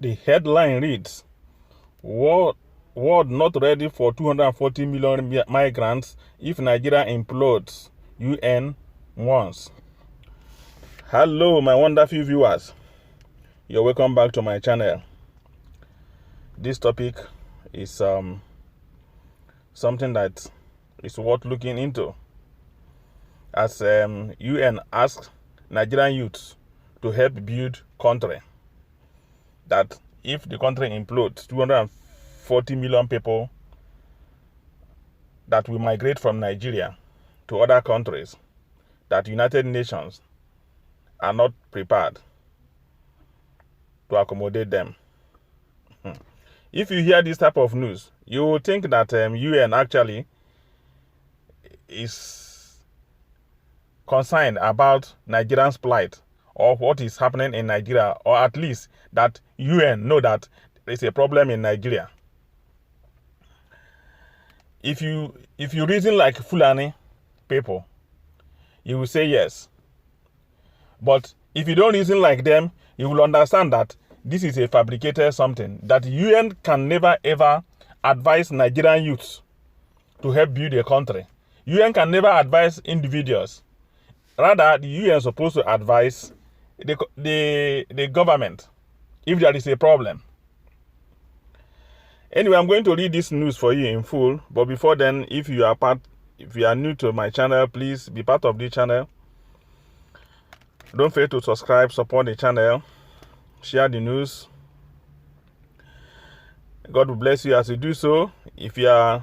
The headline reads, World not ready for 240 million migrants if Nigeria implodes, UN warns. Hello, my wonderful viewers. You're welcome back to my channel. This topic is something that is worth looking into. As UN asks Nigerian youths to help build country, that if the country implodes, 240 million people that will migrate from Nigeria to other countries, that United Nations are not prepared to accommodate them. If you hear this type of news, you will think that UN actually is concerned about Nigerians' plight or what is happening in Nigeria, or at least that UN know that there is a problem in Nigeria. If you reason like Fulani people, you will say yes. But if you don't reason like them, you will understand that this is a fabricated something, that UN can never ever advise Nigerian youths to help build a country. UN can never advise individuals. Rather, the UN is supposed to advise the government if there is a problem. Anyway, I'm going to read this news for you in full. But before then, if you are new to my channel, please be part of the channel. Don't fail to subscribe, support the channel, share the news. God will bless you as you do so. If you are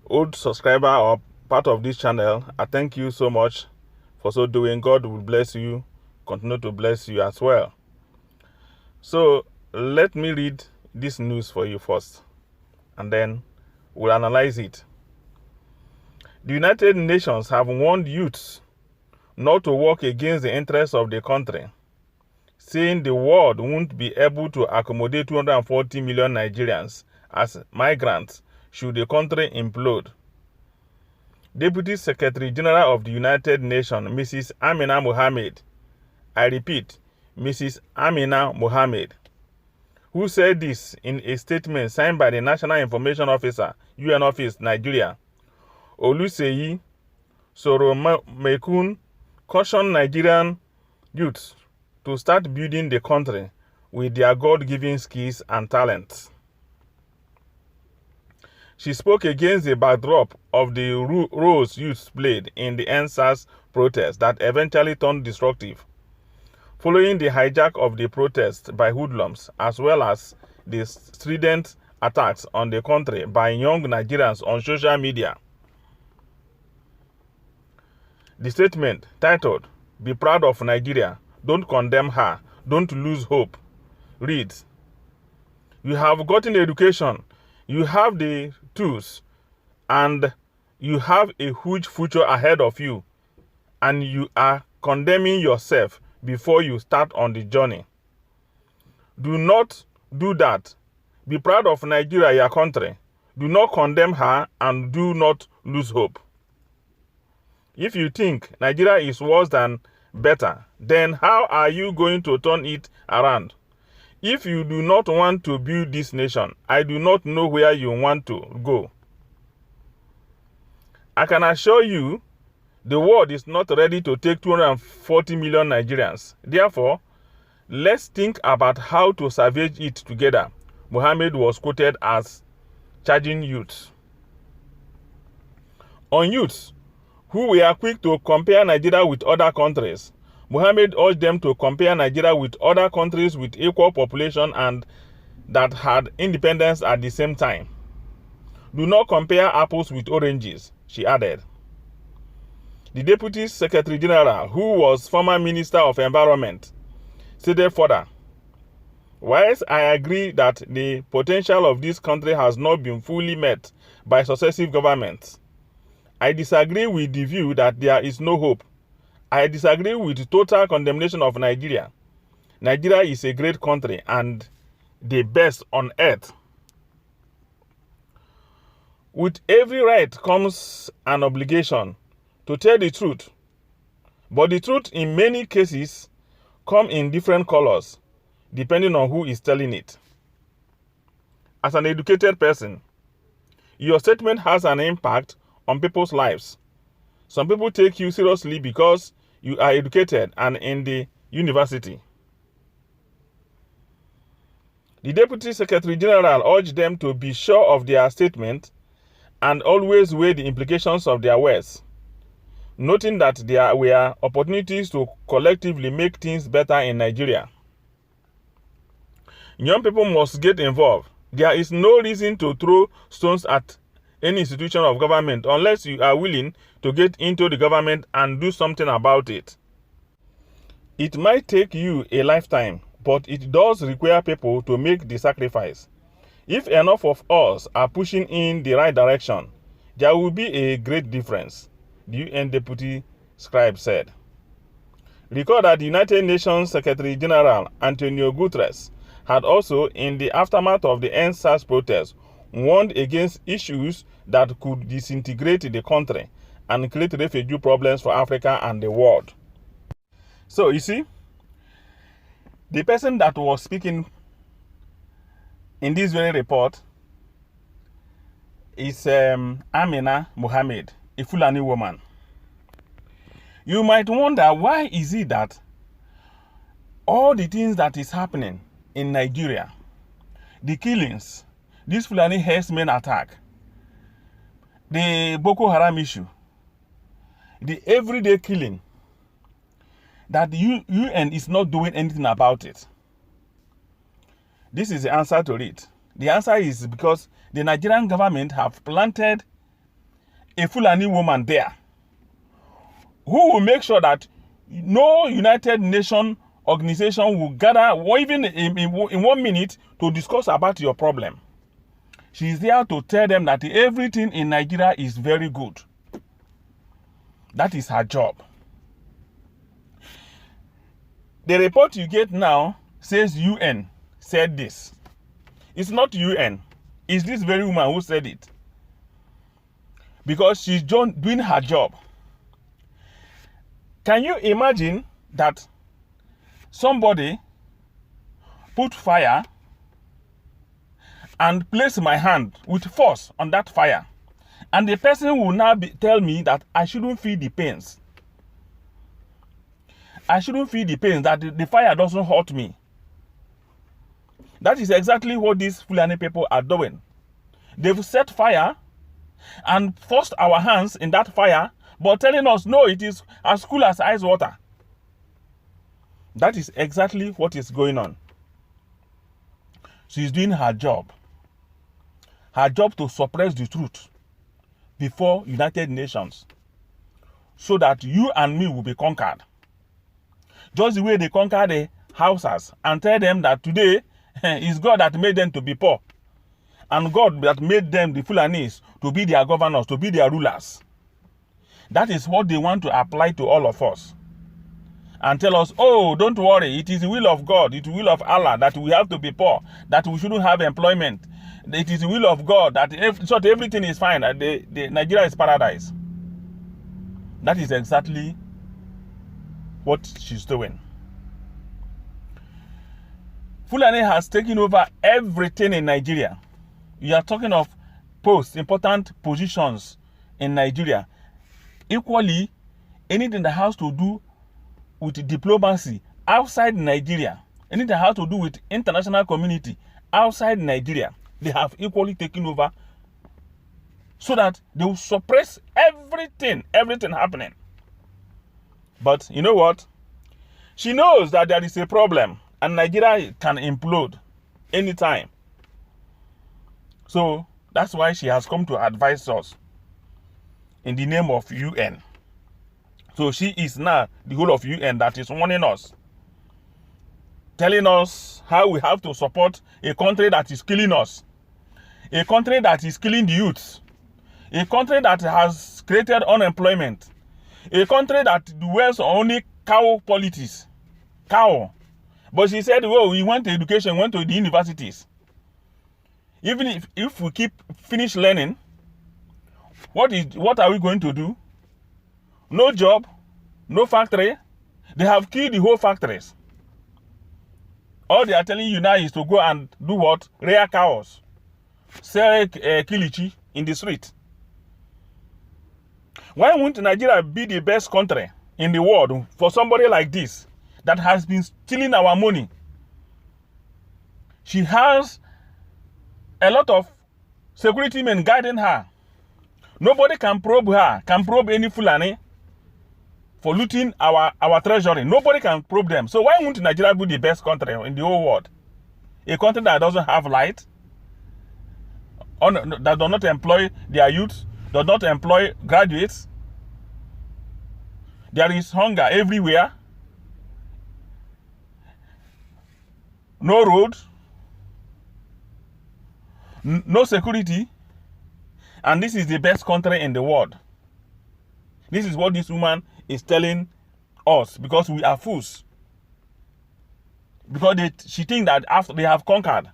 old subscriber or part of this channel, I thank you so much for so doing. God will bless you, continue to bless you as well. So let me read this news for you first, and then we'll analyze it. The United Nations have warned youths not to work against the interests of the country, saying the world won't be able to accommodate 240 million Nigerians as migrants should the country implode. Deputy Secretary General of the United Nations, Mrs. Amina Mohammed, I repeat, Mrs. Amina Mohammed, who said this in a statement signed by the National Information Officer, UN Office, Nigeria, Oluseyi Soromekun, cautioned Nigerian youths to start building the country with their God-given skills and talents. She spoke against the backdrop of the roles youths played in the EndSARS protest that eventually turned destructive, following the hijack of the protest by hoodlums, as well as the strident attacks on the country by young Nigerians on social media. The statement, titled, "Be Proud of Nigeria, Don't Condemn Her, Don't Lose Hope," reads, "You have gotten education, you have the tools, and you have a huge future ahead of you, and you are condemning yourself before you start on the journey. Do not do that. Be proud of Nigeria, your country. Do not condemn her, and do not lose hope. If you think Nigeria is worse than better, then how are you going to turn it around? If you do not want to build this nation, I do not know where you want to go. I can assure you, the world is not ready to take 240 million Nigerians. Therefore, let's think about how to salvage it together," Mohammed was quoted as charging youths. On youths, who were quick to compare Nigeria with other countries, Mohammed urged them to compare Nigeria with other countries with equal population and that had independence at the same time. Do not compare apples with oranges, she added. The Deputy Secretary General, who was former Minister of Environment, stated further, "Whilst I agree that the potential of this country has not been fully met by successive governments, I disagree with the view that there is no hope. I disagree with the total condemnation of Nigeria. Nigeria is a great country and the best on earth. With every right comes an obligation to tell the truth, but the truth in many cases come in different colors. depending on who is telling it. As an educated person, your statement has an impact on people's lives. Some people take you seriously because you are educated and in the university. The Deputy Secretary General urged them to be sure of their statement and always weigh the implications of their words, noting that there were opportunities to collectively make things better in Nigeria. Young people must get involved. There is no reason to throw stones at any institution of government unless you are willing to get into the government and do something about it. It might take you a lifetime, but it does require people to make the sacrifice. If enough of us are pushing in the right direction, there will be a great difference, the UN Deputy Scribe said. Recall that the United Nations Secretary General Antonio Guterres had also, in the aftermath of the EndSARS protests, warned against issues that could disintegrate the country and create refugee problems for Africa and the world. So, you see, the person that was speaking in this very report is Amina Mohammed, a Fulani woman. You might wonder, why is it that all the things that is happening in Nigeria, the killings, this Fulani herdsmen attack, the Boko Haram issue, the everyday killing, that the UN is not doing anything about it? This is the answer to it. The answer is because the Nigerian government have planted a Fulani woman there who will make sure that no United Nations organization will gather, or even in 1 minute, to discuss about your problem. She is there to tell them that everything in Nigeria is very good. That is her job. The report you get now says UN said this. It's not UN. It's this very woman who said it. Because she's doing her job. Can you imagine that somebody put fire and place my hand with force on that fire, and the person will now tell me that I shouldn't feel the pains? I shouldn't feel the pains, that the fire doesn't hurt me. That is exactly what these Fulani people are doing. They've set fire and forced our hands in that fire, but telling us, no, it is as cool as ice water. That is exactly what is going on. She is doing her job. Her job to suppress the truth before United Nations, so that you and me will be conquered. Just the way they conquer the Hausas and tell them that today is God that made them to be poor, and God that made them, the Fulanis, to be their governors, to be their rulers. That is what they want to apply to all of us. And tell us, oh, don't worry, it is the will of God, it is the will of Allah that we have to be poor, that we shouldn't have employment. It is the will of God that everything is fine, that Nigeria is paradise. That is exactly what she's doing. Fulani has taken over everything in Nigeria. You are talking of posts, important positions in Nigeria. Equally, anything that has to do with diplomacy outside Nigeria, anything that has to do with international community outside Nigeria, they have equally taken over, so that they will suppress everything happening. But you know what? She knows that there is a problem and Nigeria can implode anytime. So that's why she has come to advise us in the name of UN. So she is now the whole of UN that is warning us, telling us how we have to support a country that is killing us, a country that is killing the youth, a country that has created unemployment, a country that dwells on only cow politics. Cow. But she said, well, we want education, we went to the universities. Even if we finish learning, what are we going to do? No job, no factory. They have killed the whole factories. All they are telling you now is to go and do what? Rear cows. Sell kilichi in the street. Why won't Nigeria be the best country in the world for somebody like this that has been stealing our money? She has a lot of security men guiding her. Nobody can probe her, can probe any Fulani for looting our treasury. Nobody can probe them. So why won't Nigeria be the best country in the whole world? A country that doesn't have light, that does not employ their youth, does not employ graduates. There is hunger everywhere. No road. No security. And this is the best country in the world. This is what this woman is telling us, because we are fools. Because she thinks that after they have conquered,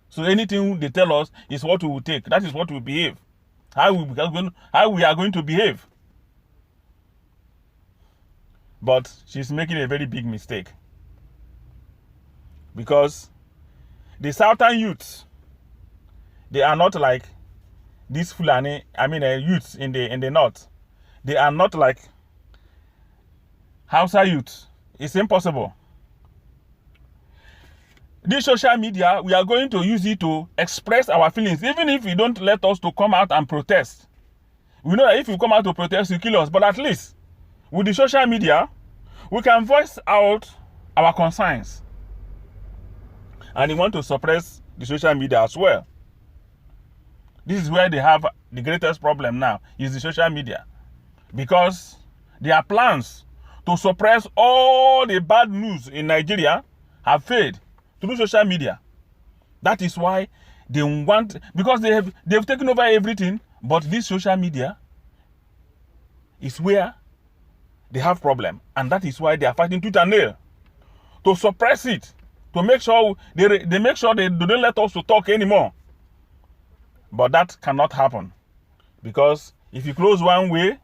so anything they tell us is what we will take. That is what we behave. How we are going to behave. But she's making a very big mistake. Because the southern youths, they are not like these Fulani, youths in the north. They are not like Hausa youths. It's impossible. This social media, we are going to use it to express our feelings, even if you don't let us to come out and protest. We know that if you come out to protest, you kill us. But at least with the social media, we can voice out our concerns. And they want to suppress the social media as well. This is where they have the greatest problem now, is the social media. Because their plans to suppress all the bad news in Nigeria have failed through social media. That is why they want, because they've taken over everything, but this social media is where they have problem. And that is why they are fighting tooth and nail to suppress it, to make sure they make sure they don't let us to talk anymore. But that cannot happen, because if you close one way,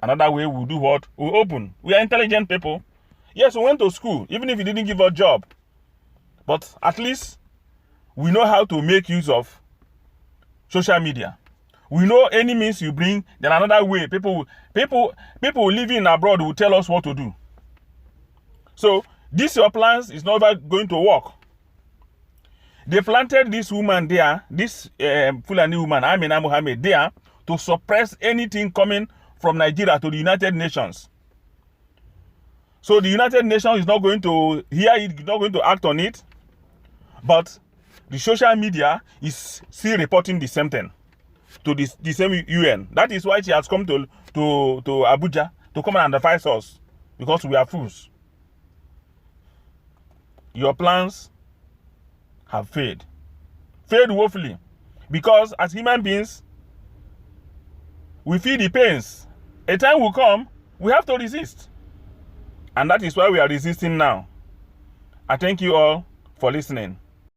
another way will do what? Will open. We are intelligent people. Yes, we went to school, even if you didn't give a job. But at least we know how to make use of social media. We know any means you bring, then another way. People living abroad will tell us what to do. So this your plans is never going to work. They planted this woman there, this Fulani woman, Amina Mohammed, there to suppress anything coming from Nigeria to the United Nations. So the United Nations is not going to hear it, not going to act on it, but the social media is still reporting the same thing to the same UN. That is why she has come to Abuja to come and advise us, because we are fools. Your plans have failed woefully, because as human beings, we feel the pains. A time will come, we have to resist. And that is why we are resisting now. I thank you all for listening.